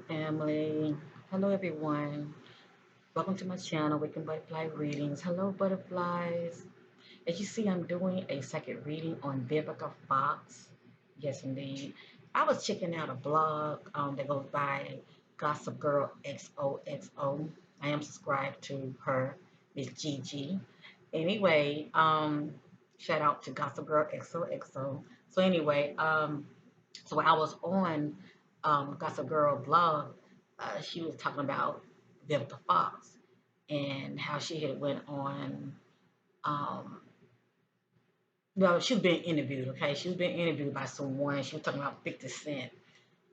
family. Hello, everyone. Welcome to my channel, Wicked Butterfly Readings. Hello, butterflies. As you see, I'm doing a second reading on Vivica Fox. Yes, indeed. I was checking out a blog that goes by Gossip Girl XOXO. I am subscribed to her, Miss Gigi. Anyway, shout out to Gossip Girl XOXO. So anyway, so I was on Gossip Girl blog. She was talking about Vivica Fox and how she had went on. Um, well, she was being interviewed. Okay, she was being interviewed by someone. She was talking about 50 Cent,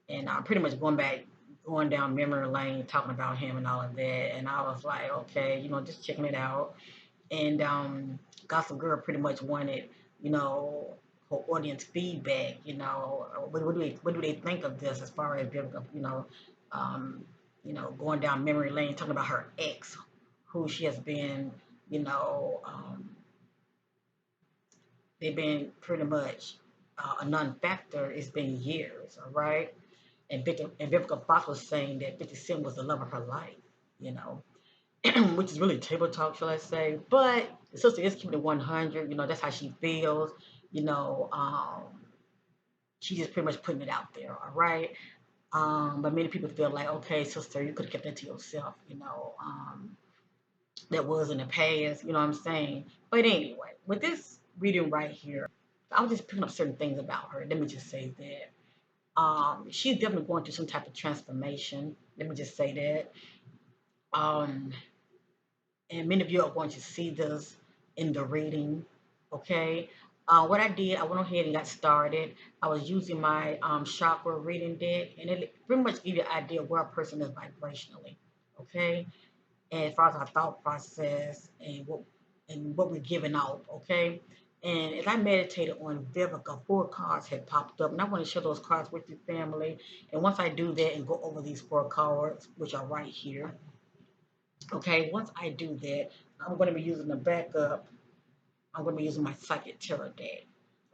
and pretty much going down memory lane, talking about him and all of that. And I was like, okay, just checking it out. And Gossip Girl pretty much wanted, you know, her audience feedback. What do they think of this as far as um, going down memory lane, talking about her ex, who she has been, you know, um, they've been pretty much a non-factor. It's been years, all right. And Vivica Fox was saying that 50 Cent was the love of her life, you know. Which is really table talk, shall I say? But the sister is keeping it 100. That's how she feels. You know, um, she's just pretty much putting it out there. All right. But many people feel like, okay, sister, you could have kept that to yourself. That was in the past. You know what I'm saying? But anyway, with this reading right here, I was just picking up certain things about her. Let me just say that. She's definitely going through some type of transformation. Let me just say that. Um, and many of you are going to see this in the reading. Okay. What I did, I went ahead and got started. I was using my chakra reading deck, and it pretty much give you an idea of where a person is vibrationally. Okay, and as far as our thought process and what we're giving out. Okay, and as I meditated on Vivica, 4 cards had popped up, and I want to share those cards with your family. And once I do that and go over these 4 cards, which are right here, okay, once I do that, I'm going to be using the backup. I'm going to be using my Psychic Tarot deck.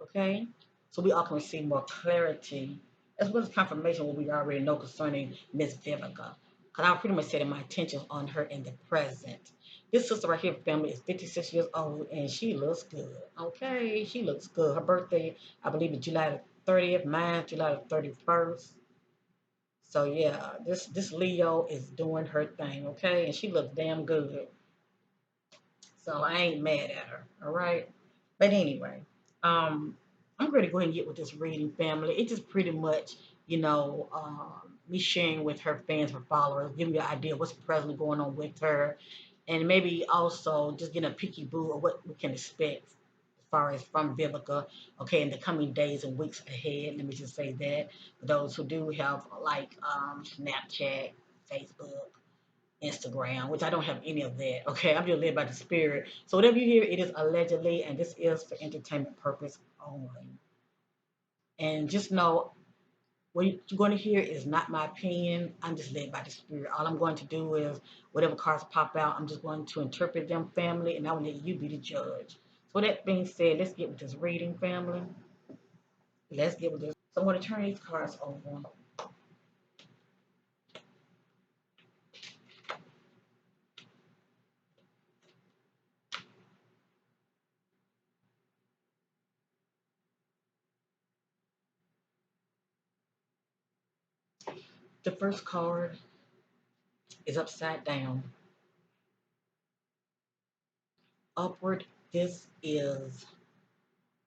Okay? So we all can receive more clarity as well as confirmation what we already know concerning Miss Vivica. Because I pretty much set my attention on her in the present. This sister right here, family, is 56 years old and she looks good. Okay? She looks good. Her birthday, I believe, is July the 30th. Mine, July the 31st. So yeah, this Leo is doing her thing, okay? And she looks damn good. So I ain't mad at her. All right. But anyway, um, I'm ready to go ahead and get with this reading, family. It's just pretty much, me sharing with her fans, her followers, giving you an idea of what's presently going on with her, and maybe also just getting a peeky boo of what we can expect as far as from Vivica, okay, in the coming days and weeks ahead. Let me just say that for those who do have like Snapchat, Facebook, Instagram, which I don't have any of that. Okay, I'm just led by the spirit. So whatever you hear, it is allegedly, and this is for entertainment purpose only. And just know what you're going to hear is not my opinion. I'm just led by the spirit. All I'm going to do is whatever cards pop out, I'm just going to interpret them, family, and I will let you be the judge. So with that being said, let's get with this reading, family. Let's get with this. So I'm going to turn these cards over. The first card is upside down. Upward, this is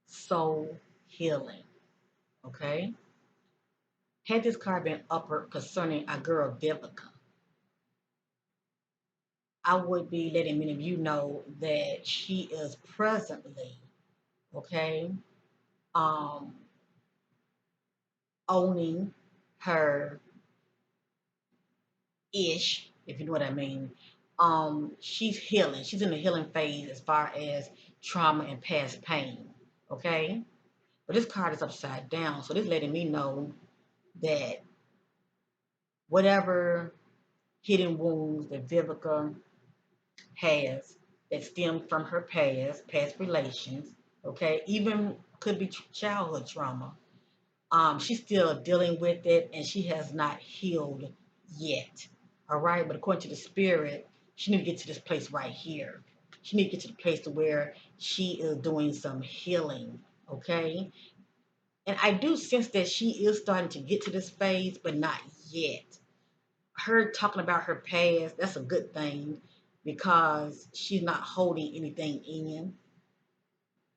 soul healing. Okay? Had this card been upward concerning a girl Vivica, I would be letting many of you know that she is presently, okay, um, owning her ish, if you know what I mean. She's healing. She's in the healing phase as far as trauma and past pain. Okay? But this card is upside down. So this letting me know that whatever hidden wounds that Vivica has that stem from her past relations, okay, even could be childhood trauma. She's still dealing with it and she has not healed yet. All right. But according to the spirit, she need to get to this place right here. She need to get to the place to where she is doing some healing. Okay. And I do sense that she is starting to get to this phase, but not yet. Her talking about her past, that's a good thing because she's not holding anything in,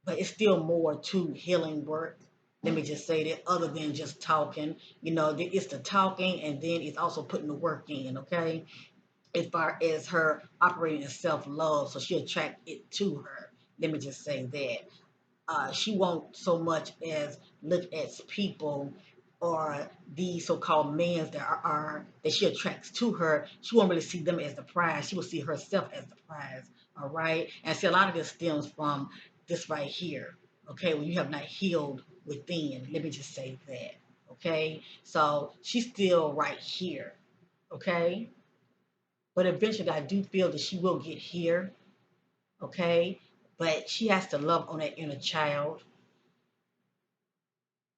but it's still more to healing work. Let me just say that other than just talking, it's the talking and then it's also putting the work in, okay? As far as her operating in self love, so she attract it to her. Let me just say that she won't so much as look at people or these so-called men that she attracts to her. She won't really see them as the prize. She will see herself as the prize. All right, and see a lot of this stems from this right here. Okay, when you have not healed within. Let me just say that. Okay, so she's still right here. Okay, but eventually I do feel that she will get here. Okay, but she has to love on that inner child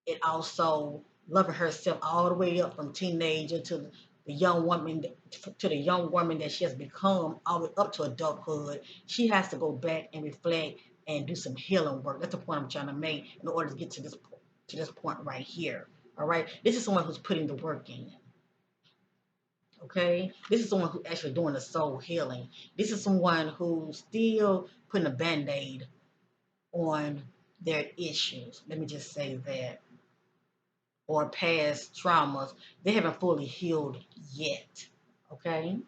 and also loving herself all the way up from teenager to the young woman that she has become all the way up to adulthood. She has to go back and reflect and do some healing work. That's the point I'm trying to make in order to get to this point right here. All right, this is someone who's putting the work in. Okay, this is someone who's actually doing the soul healing. This is someone who's still putting a band-aid on their issues. Let me just say that, or past traumas, they haven't fully healed yet. Okay?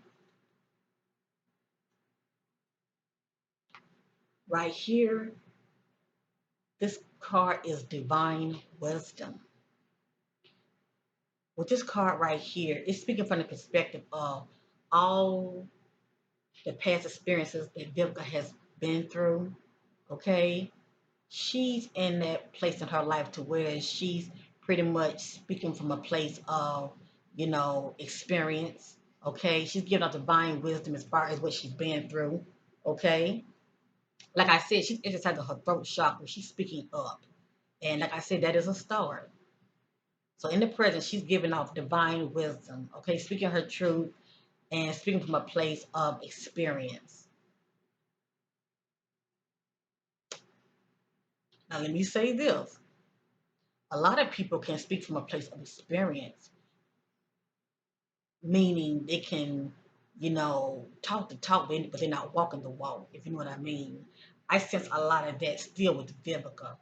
Right here, this card is divine wisdom. With this card right here, it's speaking from the perspective of all the past experiences that Vivica has been through. Okay? She's in that place in her life to where she's pretty much speaking from a place of, experience. Okay, she's giving out divine wisdom as far as what she's been through. Okay, like I said, she's exercising her throat chakra. She's speaking up, and like I said, that is a start. So in the present, she's giving off divine wisdom. Okay, speaking her truth and speaking from a place of experience. Now let me say this: a lot of people can speak from a place of experience, meaning they can, talk the talk, but they're not walking the walk, if you know what I mean. I sense a lot of that still with Vivica.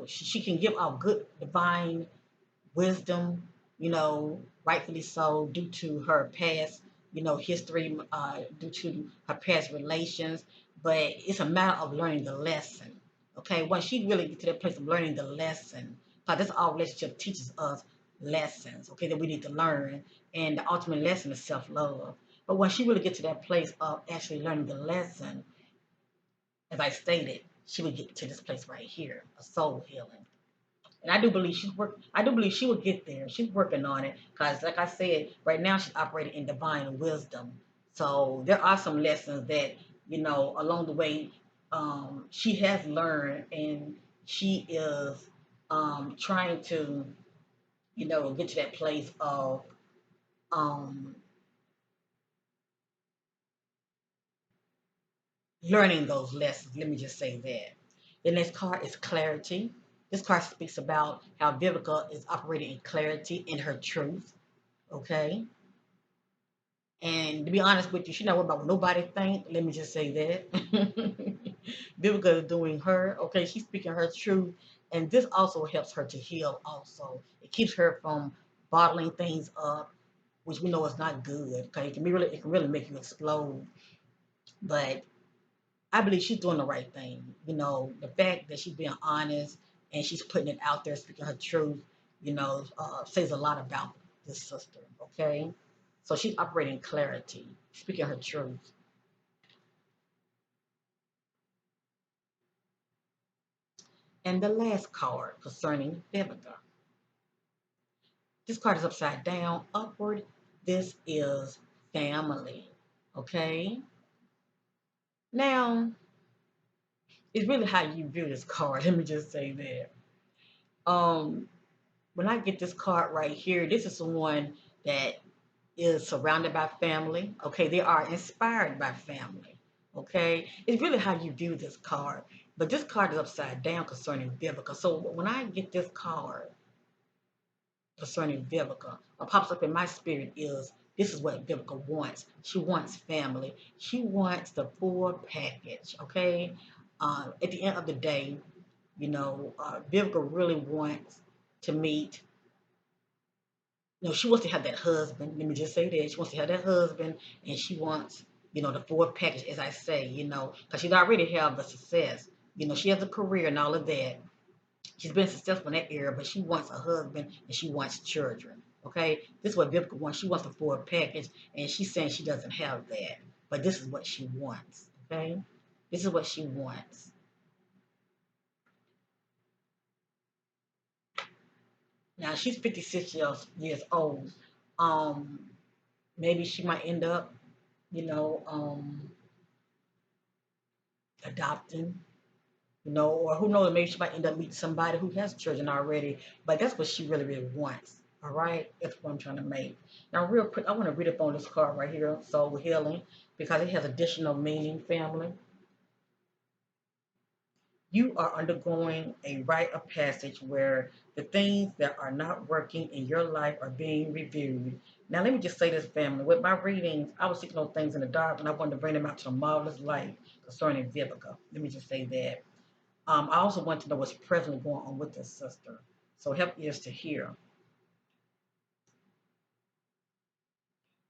She can give out good divine wisdom, rightfully so, due to her past, history, due to her past relations. But it's a matter of learning the lesson. Okay, once she really get to that place of learning the lesson, because that's all relationship teaches us lessons. Okay, that we need to learn, and the ultimate lesson is self love. But when she really get to that place of actually learning the lesson, as I stated, she would get to this place right here, a soul healing. And I do believe she will get there. She's working on it because, like I said, right now she's operating in divine wisdom. So there are some lessons that along the way she has learned, and she is trying to get to that place of um, learning those lessons. Let me just say that. The next card is clarity. This card speaks about how Vivica is operating in clarity in her truth. Okay. And to be honest with you, she not worried about what nobody think. Let me just say that. Vivica is doing her. Okay, she's speaking her truth. And this also helps her to heal also. It keeps her from bottling things up, which we know is not good. Okay, it can really make you explode. But I believe she's doing the right thing. The fact that she's being honest and she's putting it out there, speaking her truth, says a lot about this sister. Okay, so she's operating clarity, speaking her truth. And the last card concerning Vivica. This card is upside down, upward. This is family. Okay. Now, it's really how you view this card. Let me just say that. When I get this card right here, this is someone that is surrounded by family. Okay, they are inspired by family. Okay, it's really how you view this card. But this card is upside down concerning Vivica. So when I get this card concerning Vivica, what pops up in my spirit is this is what Vivica wants. She wants family. She wants the full package. Okay, at the end of the day, Vivica really wants to meet. She wants to have that husband. Let me just say that she wants to have that husband, and she wants, the full package, as I say, because she's already have the success. She has a career and all of that. She's been successful in that area, but she wants a husband and she wants children. Okay, this is what Vivica wants. She wants the full package, and she's saying she doesn't have that, but this is what she wants. Okay, this is what she wants. Now she's 56 years old. Um, Maybe she might end up, you know, um, adopting, or who knows, maybe she might end up meeting somebody who has children already. But that's what she really, really wants. All right, that's what I'm trying to make. Now, real quick, I want to read up on this card right here, soul healing, because it has additional meaning, family. You are undergoing a rite of passage where the things that are not working in your life are being reviewed. Now, let me just say this, family. With my readings, I was seeing those things in the dark, and I wanted to bring them out to the marvelous light concerning Vivica. Let me just say that. I also want to know what's presently going on with this sister. So help ears to hear.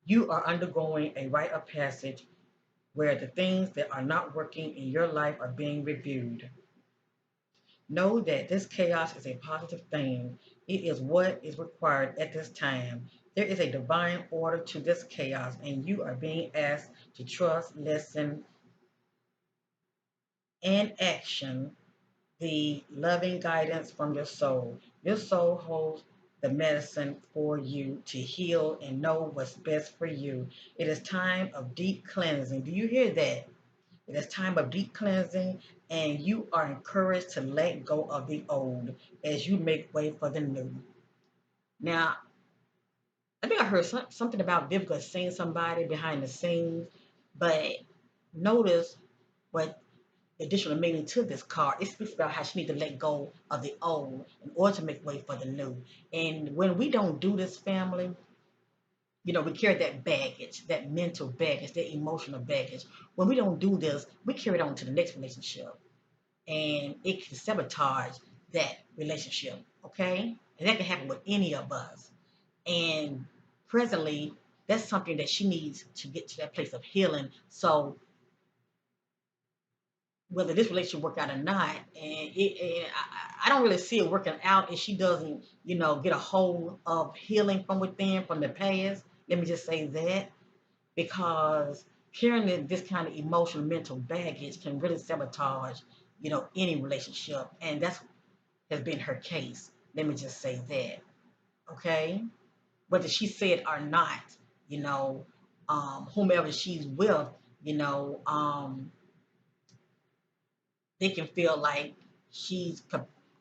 You are undergoing a rite of passage where the things that are not working in your life are being reviewed. Know that this chaos is a positive thing. It is what is required at this time. There is a divine order to this chaos, and you are being asked to trust, listen, and action the loving guidance from your soul. Your soul holds the medicine for you to heal and know what's best for you. It is time of deep cleansing. Do you hear that? It is time of deep cleansing, and you are encouraged to let go of the old as you make way for the new. Now, I think I heard something about Vivica seeing somebody behind the scenes, but notice what additional meaning to this card. It speaks about how she needs to let go of the old in order to make way for the new. And when we don't do this, family, we carry that baggage, that mental baggage, that emotional baggage. When we don't do this, we carry it on to the next relationship. And it can sabotage that relationship, okay? And that can happen with any of us. And presently, that's something that she needs to get to that place of healing. So whether this relationship work out or not, I don't really see it working out if she doesn't, get a hold of healing from within, from the past. Let me just say that, because carrying this kind of emotional, mental baggage can really sabotage, any relationship, and that's has been her case. Let me just say that, okay? Whether she said or not, you know, whomever she's with, you know, um, they can feel like she's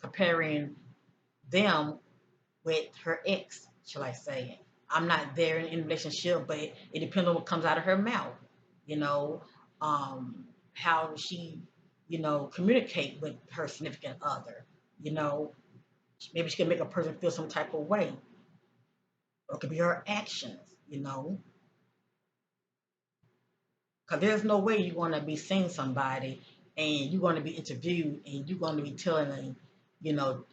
comparing them with her ex, shall I say. I'm not there in a relationship, but it depends on what comes out of her mouth, you know, how she, communicate with her significant other, you know. Maybe she can make a person feel some type of way, or it could be her actions, because there's no way you're going to be seeing somebody and you're going to be interviewed and you're going to be telling them, you know,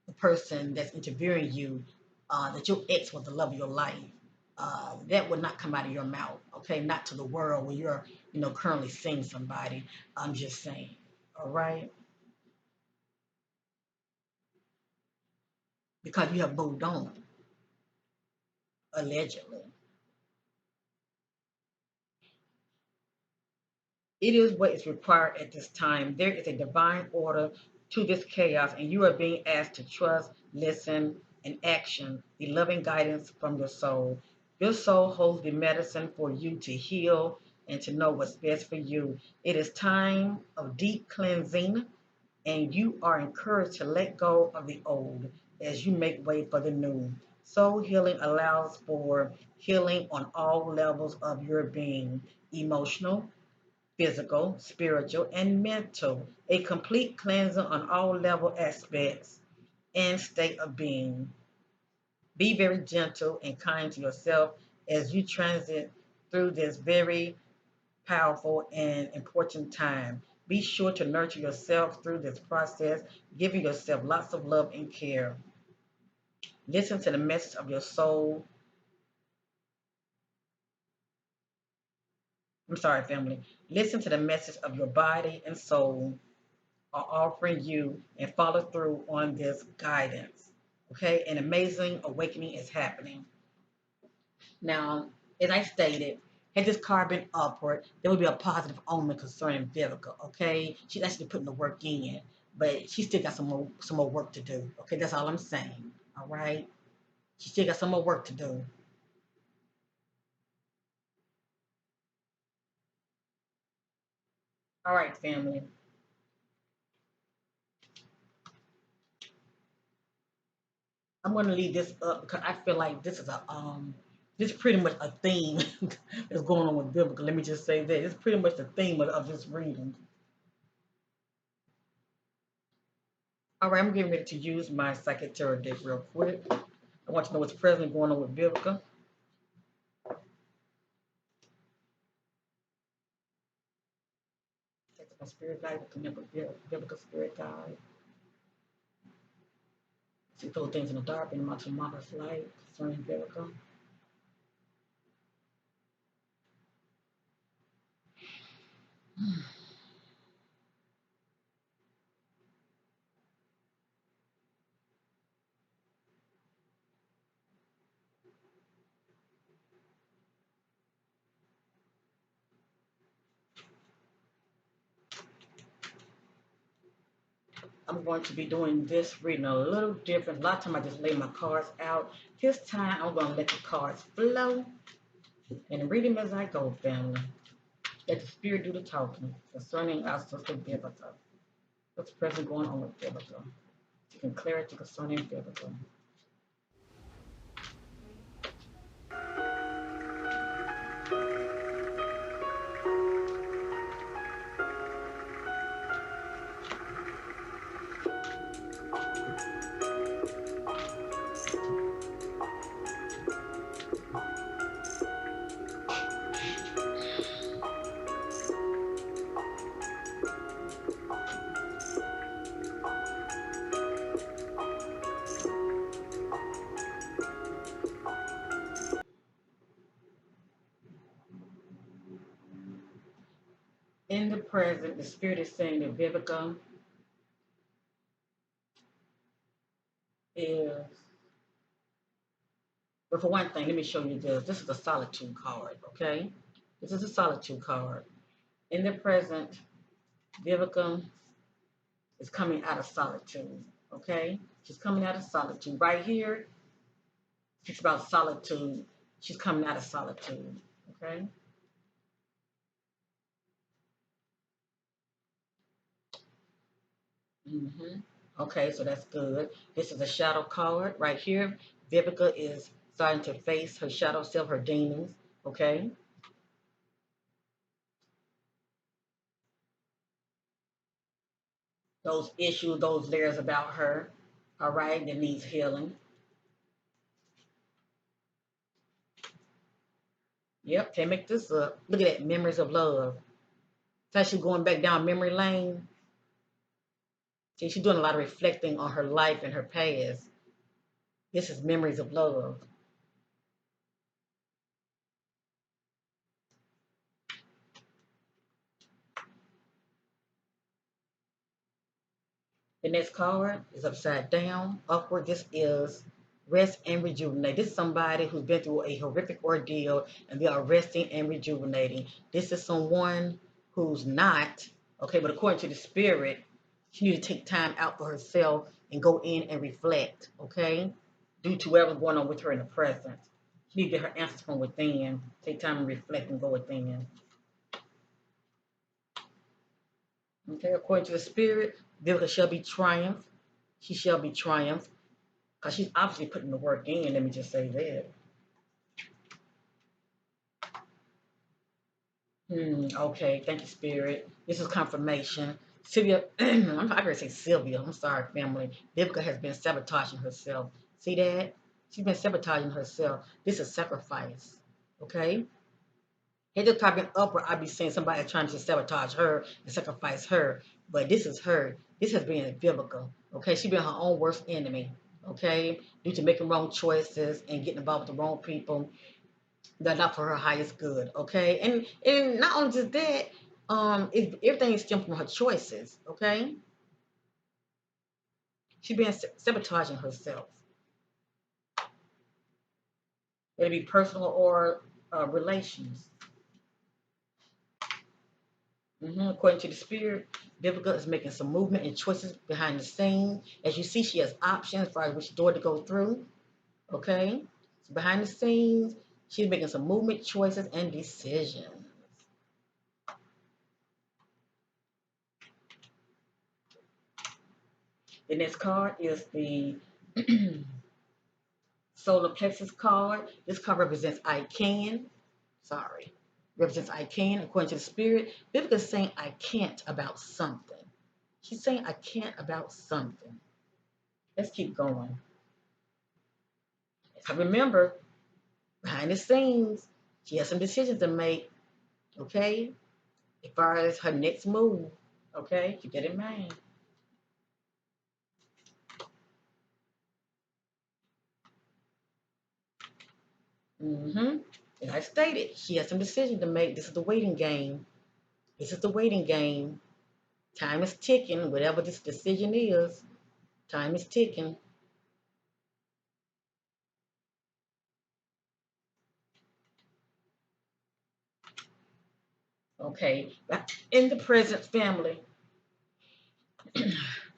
the person that's interviewing you that your ex was the love of your life. That would not come out of your mouth, okay? Not to the world when you're, currently seeing somebody. I'm just saying, all right? Because you have moved on, allegedly. It is what is required at this time. There is a divine order to this chaos, and you are being asked to trust, listen, and action the loving guidance from your soul. Your soul holds the medicine for you to heal and to know what's best for you. It is time of deep cleansing, and you are encouraged to let go of the old as you make way for the new. Soul healing allows for healing on all levels of your being: emotional, physical, spiritual, and mental. A complete cleansing on all level aspects and state of being. Be very gentle and kind to yourself as you transit through this very powerful and important time. Be sure to nurture yourself through this process, giving yourself lots of love and care. Listen to the message of your soul. I'm sorry, family. Listen to the message of your body and soul are offering you and follow through on this guidance. Okay, an amazing awakening is happening. Now, as I stated, had this card been upward, there would be a positive omen concerning Vivica. Okay, she's actually putting the work in, but she still got some more work to do. Okay, that's all I'm saying. All right, she still got some more work to do. All right, family. I'm gonna leave this up because I feel like this is pretty much a theme that's going on with Vivica. Let me just say that it's pretty much the theme of this reading. All right, I'm getting ready to use my psychic tarot deck real quick. I want to know what's presently going on with Vivica. Take my spirit guide to connect with Vivica spirit guide. See those things in the dark in my tomorrow's light concerning Vivica. I'm going to be doing this reading a little different. A lot of time I just lay my cards out. This time I'm going to let the cards flow and read them as I go, family. Let the spirit do the talking concerning our sister Vivica. What's present going on with Vivica? Seeking clarity concerning Vivica. In the present, the spirit is saying that Vivica is, but for one thing, let me show you this. This is a solitude card, okay? This is a solitude card. In the present, Vivica is coming out of solitude, okay? She's coming out of solitude. Right here, it's about solitude. She's coming out of solitude, okay? hmm Okay, so that's good. This is a shadow card right here. Vivica is starting to face her shadow self, her demons, okay? Those issues, those layers about her, all right, that needs healing. Yep, can't make this up. Look at that, memories of love. It's actually going back down memory lane. See, she's doing a lot of reflecting on her life and her past. This is memories of love. The next card is upside down, upward. This is rest and rejuvenate. This is somebody who's been through a horrific ordeal and they are resting and rejuvenating. This is someone who's not, okay, but according to the spirit, she need to take time out for herself and go in and reflect, okay, due to whatever's going on with her in the present. She need to get her answers from within. Take time and reflect and go within. Okay, according to the spirit, Vivica shall be triumph. She shall be triumph. Because she's obviously putting the work in. Let me just say that. Okay, thank you, Spirit. This is confirmation. Sylvia, I'm not gonna say Sylvia. I'm sorry, family. Vivica has been sabotaging herself. See that? She's been sabotaging herself. This is sacrifice. Okay? Had this card been upward, I'd be saying somebody trying to sabotage her and sacrifice her. But this is her. This has been Vivica. Okay? She's been her own worst enemy. Okay? Due to making wrong choices and getting involved with the wrong people that are not for her highest good. Okay? And not only just that, everything is stemmed from her choices. Okay? She's been sabotaging herself. Whether it be personal or relations. According to the spirit, Vivica is making some movement and choices behind the scenes. As you see, she has options for which door to go through. Okay? So behind the scenes, she's making some movement, choices, and decisions. The next card is the solar plexus card. This card represents I can. Sorry. Represents I can, according to the spirit. Vivica is saying I can't about something. She's saying I can't about something. Let's keep going. I remember behind the scenes, she has some decisions to make, okay? As far as her next move, okay? Keep that in mind. Mm-hmm. And I stated, she has some decisions to make. This is the waiting game. This is the waiting game. Time is ticking. Whatever this decision is, time is ticking. Okay? In the present, family,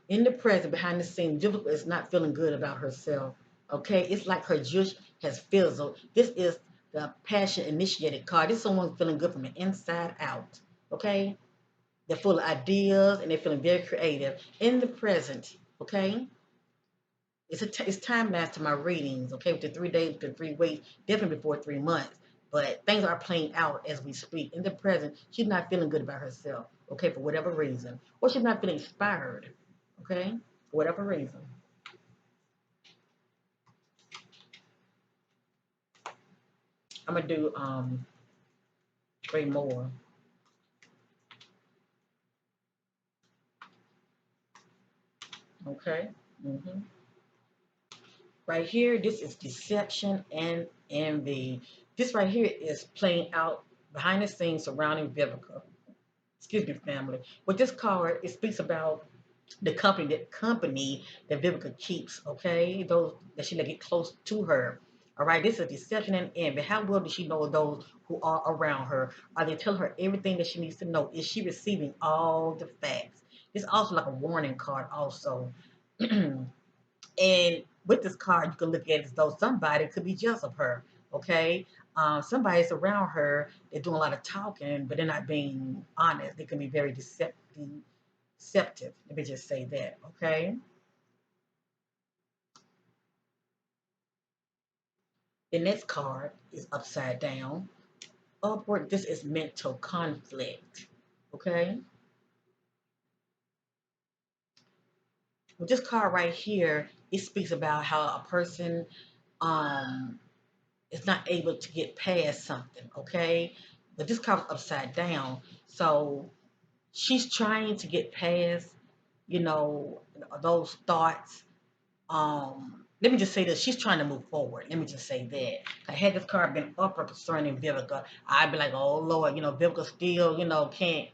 in the present, behind the scenes, Vivica is not feeling good about herself. Okay, it's like her juice has fizzled. This is the passion initiated card. This is someone feeling good from the inside out. Okay, they're full of ideas and they're feeling very creative. In the present, okay, it's time lapse to my readings. Okay, with the 3 days, with the 3 weeks, definitely before 3 months. But things are playing out as we speak. In the present, she's not feeling good about herself. Okay, for whatever reason, or she's not feeling inspired. Okay, for whatever reason. I'm gonna do 3 more. Okay. hmm Right here, this is deception and envy. This right here is playing out behind the scenes surrounding Vivica. Excuse me, family. With this card, it speaks about the company that Vivica keeps, okay? Those that she let get close to her. All right, this is deception and envy. How well does she know those who are around her? Are they telling her everything that she needs to know? Is she receiving all the facts? It's also like a warning card, also. And with this card, you can look at it as though somebody could be jealous of her. Okay, somebody's around her. They're doing a lot of talking, but they're not being honest. They can be very deceptive. Let me just say that. Okay. The next card is upside down. Upward. This is mental conflict. Okay. With this card right here, it speaks about how a person um is not able to get past something, okay? But this card's upside down. So she's trying to get past, you know, those thoughts. Let me just say this. She's trying to move forward. Let me just say that. Had this card been upper concerning Vivica, I'd be like, oh Lord, Vivica still, can't,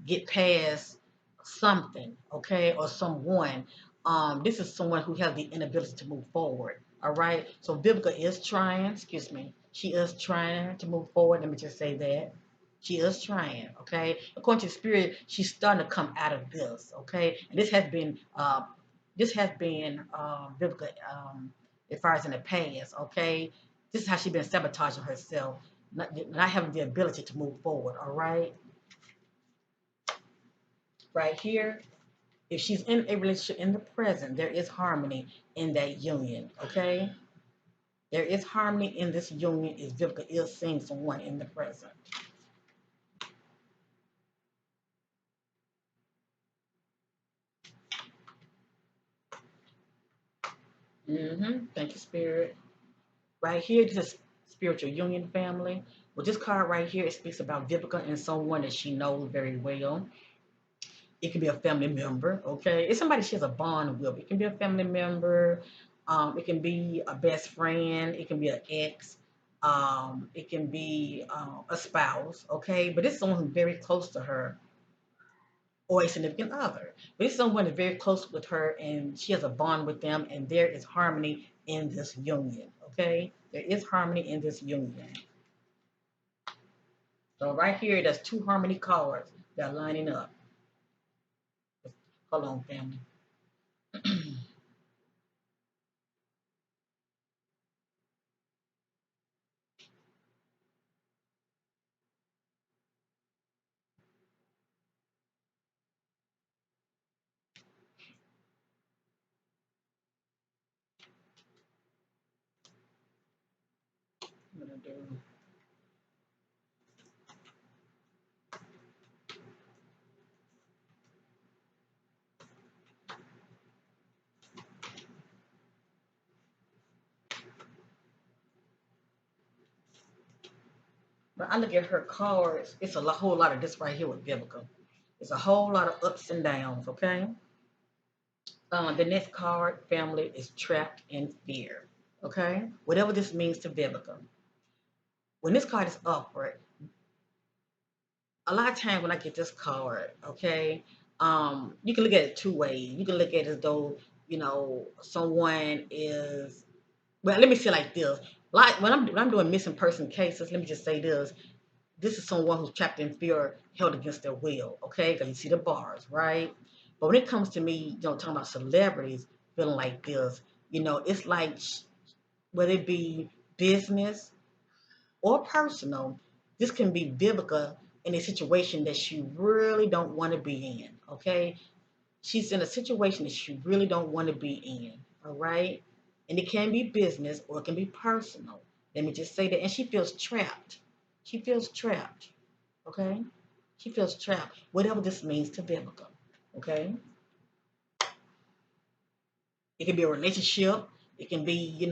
get past something, okay, or someone. This is someone who has the inability to move forward. All right. So Vivica is trying, excuse me, she is trying to move forward. Let me just say that. She is trying, okay? According to the spirit, she's starting to come out of this, okay? And this has been Vivica as far as in the past, okay? This is how she's been sabotaging herself, not having the ability to move forward, all right? Right here, if she's in a relationship in the present, there is harmony in that union. Okay, there is harmony in this union. Is Vivica is seeing someone in the present. Thank you, Spirit. Right here, this is spiritual union family. With this card right here, it speaks about Vivica and someone that she knows very well. It can be a family member, okay? It's somebody she has a bond with. It can be a family member. It can be a best friend. It can be an ex. It can be a spouse, okay? But it's someone who's very close to her or a significant other. But it's someone that's very close with her and she has a bond with them and there is harmony in this union, okay? There is harmony in this union. So right here, there's two harmony cards that are lining up. Hold on, family. I'm gonna do. But I look at her cards, it's a whole lot of this right here with Vivica. It's a whole lot of ups and downs, okay? The next card, family, is trapped in fear, okay? Whatever this means to Vivica. When this card is upward, a lot of times when I get this card, okay, you can look at it two ways. You can look at it as though, someone is, well, let me say it like this. Like when I'm doing missing person cases, let me just say this is someone who's trapped in fear, held against their will, okay? Because you see the bars, right? But when it comes to me, talking about celebrities feeling like this, it's like whether it be business or personal, this can be Vivica in a situation that she really don't want to be in, okay? She's in a situation that she really don't want to be in, all right? And it can be business or it can be personal. Let me just say that. And she feels trapped. She feels trapped. Okay? She feels trapped, whatever this means to Vivica. Okay? It can be a relationship, it can be,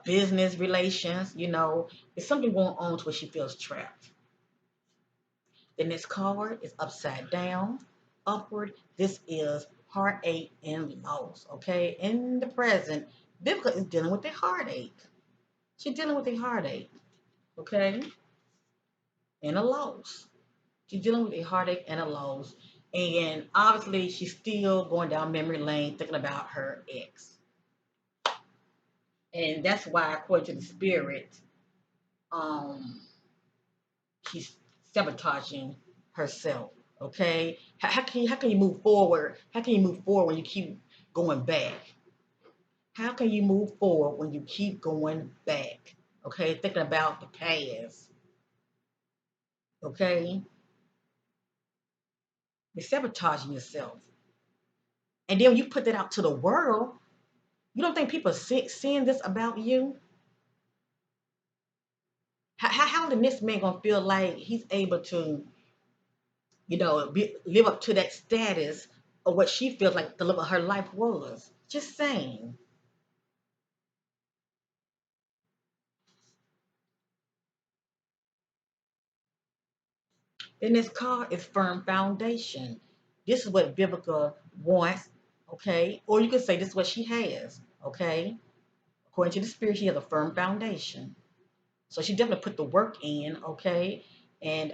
business relations, there's something going on to where she feels trapped. The next card is upside down, upward. This is heartache and loss. Okay? In the present, Vivica is dealing with a heartache. She's dealing with a heartache. Okay? And a loss. She's dealing with a heartache and a loss. And obviously, she's still going down memory lane thinking about her ex. And that's why, according to the spirit, um, she's sabotaging herself. Okay? How can you move forward? How can you move forward when you keep going back? How can you move forward when you keep going back? Okay? Thinking about the past. Okay? You're sabotaging yourself. And then when you put that out to the world, you don't think people are seeing this about you? How the next man gonna feel like he's able to, live up to that status of what she feels like the love of her life was? Just saying. Then this card is firm foundation. This is what Vivica wants, okay? Or you could say this is what she has, okay? According to the spirit, she has a firm foundation. So she definitely put the work in, okay? And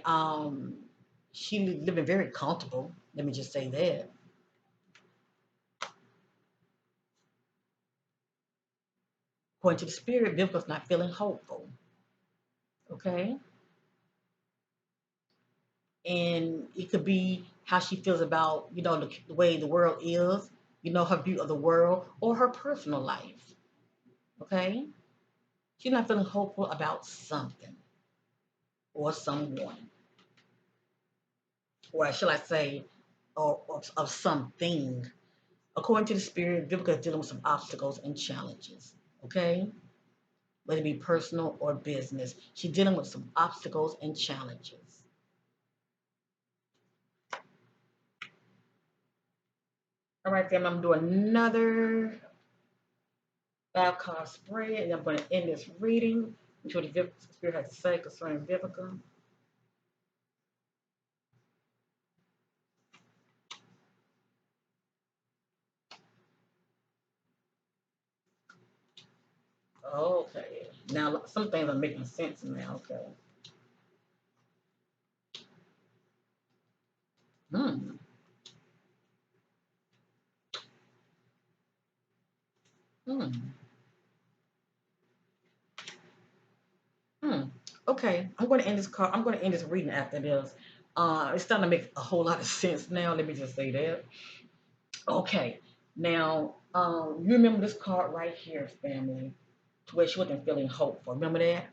she living very comfortable. Let me just say that. According to the spirit, Vivica's not feeling hopeful, okay? And it could be how she feels about, the way the world is, her view of the world or her personal life, okay? She's not feeling hopeful about something or someone, or should I say, or of something. According to the spirit, Vivica is dealing with some obstacles and challenges. Okay? Whether it be personal or business. She's dealing with some obstacles and challenges. All right, fam, I'm doing another 5 card spread, and I'm going to end this reading until the spirit has to say concerning Vivica. Okay. Now, some things are making sense now. Okay. Hmm. Hmm. Hmm. Okay. I'm going to end this card. I'm going to end this reading after this. It's starting to make a whole lot of sense now. Let me just say that. Okay. Now, you remember this card right here, family, to where she wasn't feeling hopeful. Remember that?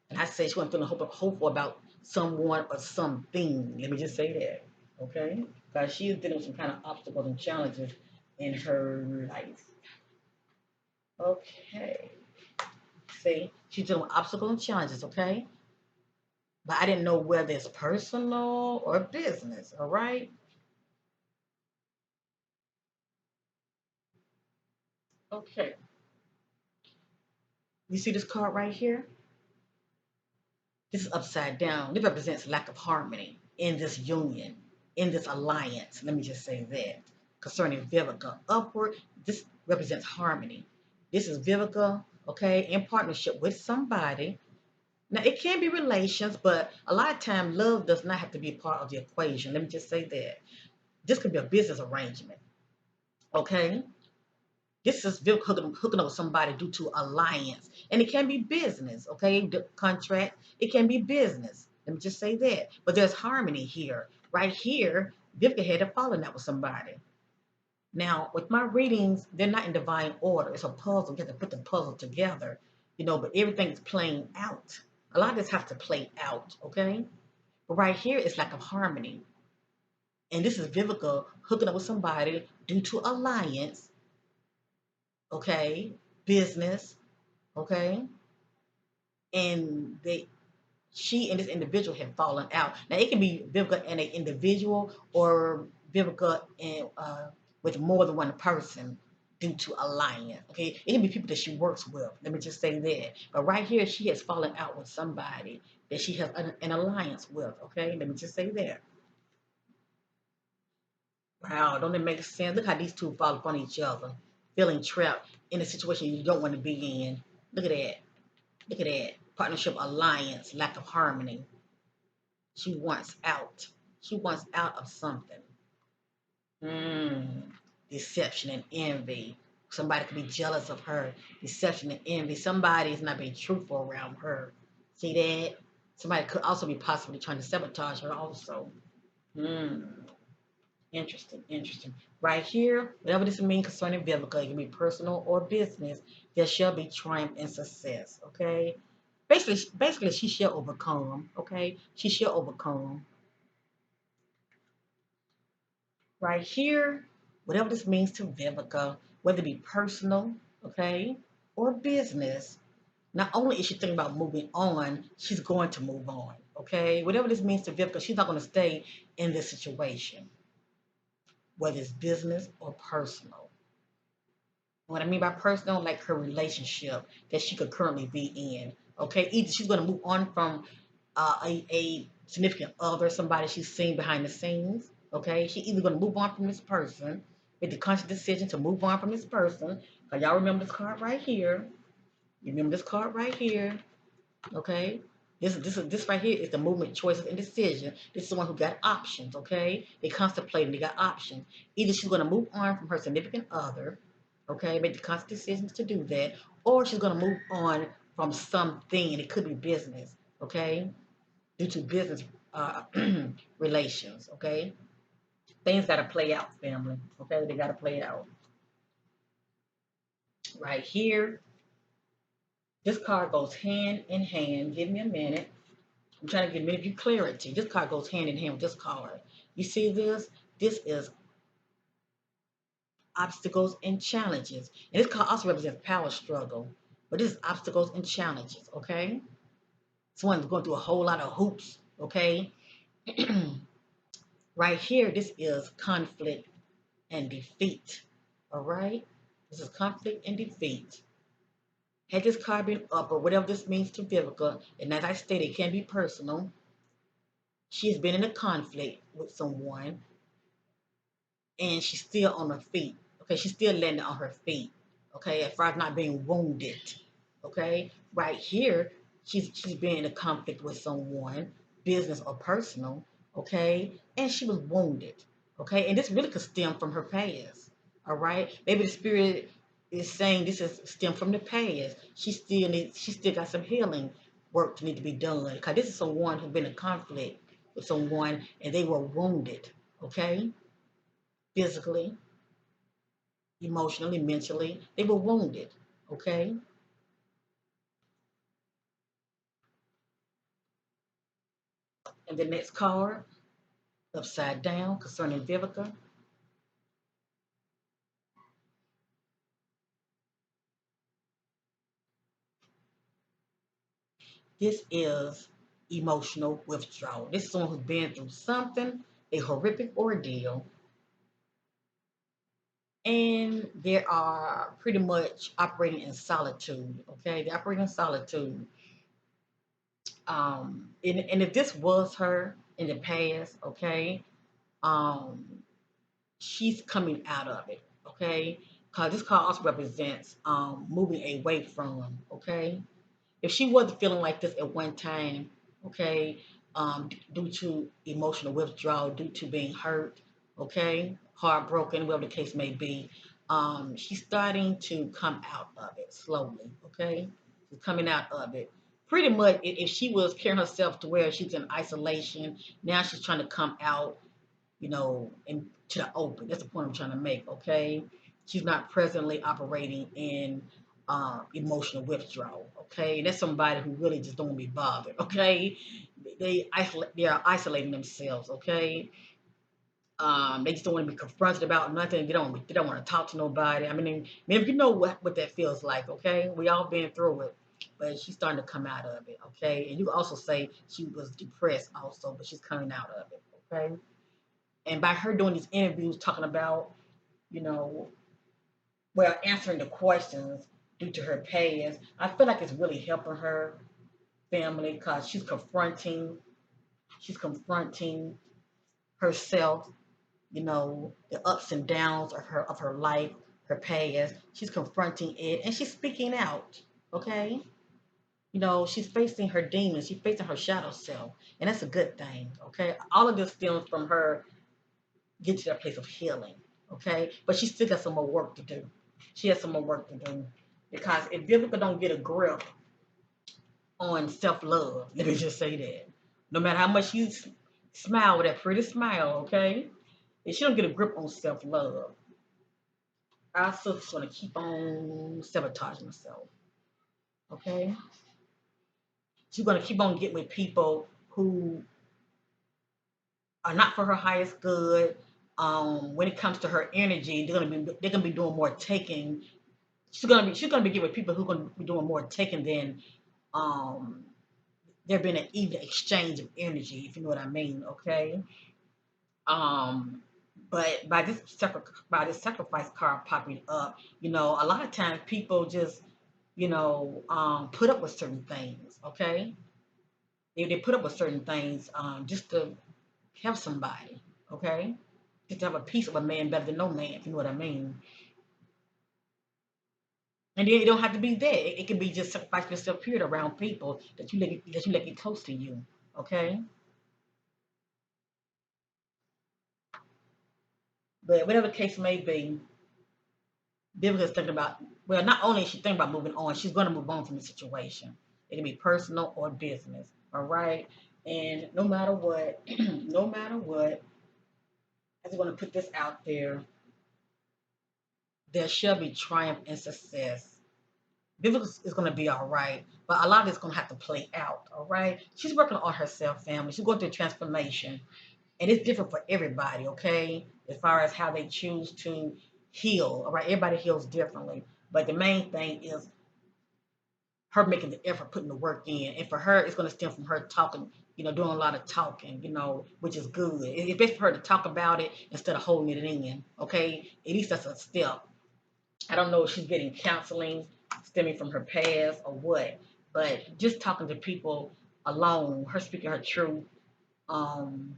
And I said she wasn't feeling hopeful about someone or something. Let me just say that. Okay? Because she is dealing with some kind of obstacles and challenges in her life. Okay. See, she's dealing with obstacles and challenges, okay? But I didn't know whether it's personal or business, all right? Okay. You see this card right here? This is upside down. This represents lack of harmony in this union, in this alliance. Let me just say that. Concerning Vivica, upward, this represents harmony. This is Vivica, okay, in partnership with somebody. Now, it can be relations, but a lot of time love does not have to be part of the equation. Let me just say that. This could be a business arrangement, okay? This is hooking up with somebody due to alliance. And it can be business, okay? The contract, it can be business. Let me just say that. But there's harmony here. Right here, Vivica had a falling out with somebody. Now, with my readings, they're not in divine order. It's a puzzle. You have to put the puzzle together, but everything is playing out. A lot of this has to play out, okay? But right here, it's lack of harmony. And this is Vivica hooking up with somebody due to alliance, okay? Business, okay? And she and this individual have fallen out. Now it can be Vivica and an individual or Vivica and with more than one person due to alliance. Okay, it can be people that she works with. Let me just say that. But right here, she has fallen out with somebody that she has an alliance with. Okay, let me just say that. Wow, don't it make sense? Look how these two fall upon each other, feeling trapped in a situation you don't want to be in. Look at that. Look at that. Partnership alliance, lack of harmony. She wants out. She wants out of something. Mm. Deception and envy. Somebody could be jealous of her. Deception and envy. Somebody is not being truthful around her. See that? Somebody could also be possibly trying to sabotage her also. Mm. Interesting, interesting. Right here, whatever this means concerning Vivica, it can be personal or business, there shall be triumph and success. Okay? Basically, she shall overcome. Okay? She shall overcome. Right here, whatever this means to Vivica, whether it be personal, okay, or business, not only is she thinking about moving on, she's going to move on, okay? Whatever this means to Vivica, she's not going to stay in this situation, whether it's business or personal. What I mean by personal, like her relationship that she could currently be in, okay? Either she's going to move on from a significant other, somebody she's seen behind the scenes. Okay, she either gonna move on from this person, make the conscious decision to move on from this person. Cause y'all remember this card right here. You remember this card right here. Okay, this right here is the movement, choices, and decision. This is the one who got options. Okay, they contemplating, they got options. Either she's gonna move on from her significant other. Okay, make the conscious decisions to do that, or she's gonna move on from something, and it could be business. Okay, due to business uh, relations. Okay, things got to play out, family. Okay, they got to play out. Right here, this card goes hand in hand. Give me a minute. I'm trying to give many of you clarity. This card goes hand in hand with this card. You see this? This is obstacles and challenges. And this card also represents power struggle, but this is obstacles and challenges, okay? Someone's going through a whole lot of hoops, okay? Right here, this is conflict and defeat, all right? This is conflict and defeat. Had this card been up, or whatever this means to Vivica, and as I stated, it can be personal. She's been in a conflict with someone, and she's still on her feet. Okay, she's still landing on her feet. Okay, as far as not being wounded. Okay, right here, she's been in a conflict with someone, business or personal. Okay, and she was wounded. Okay, and this really could stem from her past. All right, maybe the spirit is saying this is stem from the past. She still got some healing work to need to be done. Because this is someone who's been in conflict with someone and they were wounded. Okay, physically, emotionally, mentally. They were wounded. Okay. And the next card, upside down, concerning Vivica. This is emotional withdrawal. This is someone who's been through something, a horrific ordeal, and they are pretty much operating in solitude. Okay, they're operating in solitude. And if this was her in the past, okay, um, she's coming out of it, okay? Because this card also represents moving away from, okay? If she wasn't feeling like this at one time, okay, due to emotional withdrawal, due to being hurt, okay, heartbroken, whatever the case may be, she's starting to come out of it slowly, okay? She's coming out of it. Pretty much, if she was carrying herself to where she's in isolation, now she's trying to come out, into the open. That's the point I'm trying to make, okay? She's not presently operating in emotional withdrawal, okay? That's somebody who really just don't want to be bothered, okay? They are isolating themselves, okay? They just don't want to be confronted about nothing. They don't want to talk to nobody. I mean, you know what that feels like, okay? We all been through it, but she's starting to come out of it, okay? And you can also say she was depressed also, but she's coming out of it, okay? And by her doing these interviews, talking about, you know, answering the questions due to her past, I feel like it's really helping her family because she's confronting herself, the ups and downs of her life, her past. She's confronting it and she's speaking out. Okay. She's facing her demons, she's facing her shadow self, and that's a good thing. Okay. All of this stems from her get to that place of healing. Okay. But she still got some more work to do. She has some more work to do. Because if Vivica don't get a grip on self love, let me just say that. No matter how much you smile with that pretty smile, okay? If she don't get a grip on self love, our sister's gonna keep on sabotaging herself. Okay? She's gonna keep on getting with people who are not for her highest good. When it comes to her energy, they're gonna be doing more taking. She's gonna be getting with people who are gonna be doing more taking than um there being an even exchange of energy, if you know what I mean, okay? Um, but by this sacrifice card popping up, a lot of times people just, put up with certain things, okay? They put up with certain things just to have somebody, okay? Just to have a piece of a man better than no man, if you know what I mean. And then it don't have to be that. It can be just sacrifice yourself period around people that you let get close to you, okay? But whatever the case may be, Vivica's thinking about, well, not only is she thinking about moving on, she's going to move on from the situation. It can be personal or business, all right? And no matter what, no matter what, I just want to put this out there. There shall be triumph and success. Vivica is going to be all right, but a lot of it's going to have to play out, all right? She's working on herself, family. She's going through a transformation, and it's different for everybody, okay? As far as how they choose to heal. All right, everybody heals differently, but the main thing is her making the effort, putting the work in. And for her, it's going to stem from her talking, doing a lot of talking, which is good. It's best for her to talk about it instead of holding it in. Okay, at least that's a step. I don't know if she's getting counseling stemming from her past or what, but just talking to people alone, her speaking her truth, um,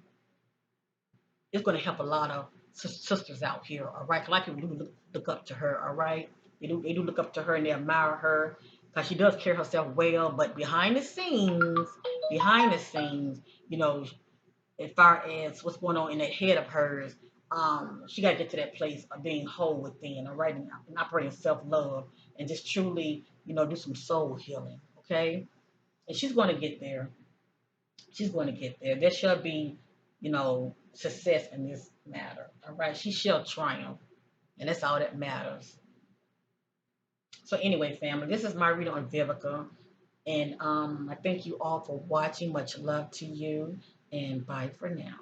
it's going to help a lot of sisters out here. All right, a lot of people do look up to her. All right, they do look up to her and they admire her because she does carry herself well. But behind the scenes, you know, as far as what's going on in that head of hers, she got to get to that place of being whole within, all right, and operating self love and just truly, do some soul healing, okay? And she's going to get there. She's going to get there. There shall be, success in this matter, all right? She shall triumph, and that's all that matters. So, anyway, family, this is my reading on Vivica, and I thank you all for watching. Much love to you, and bye for now.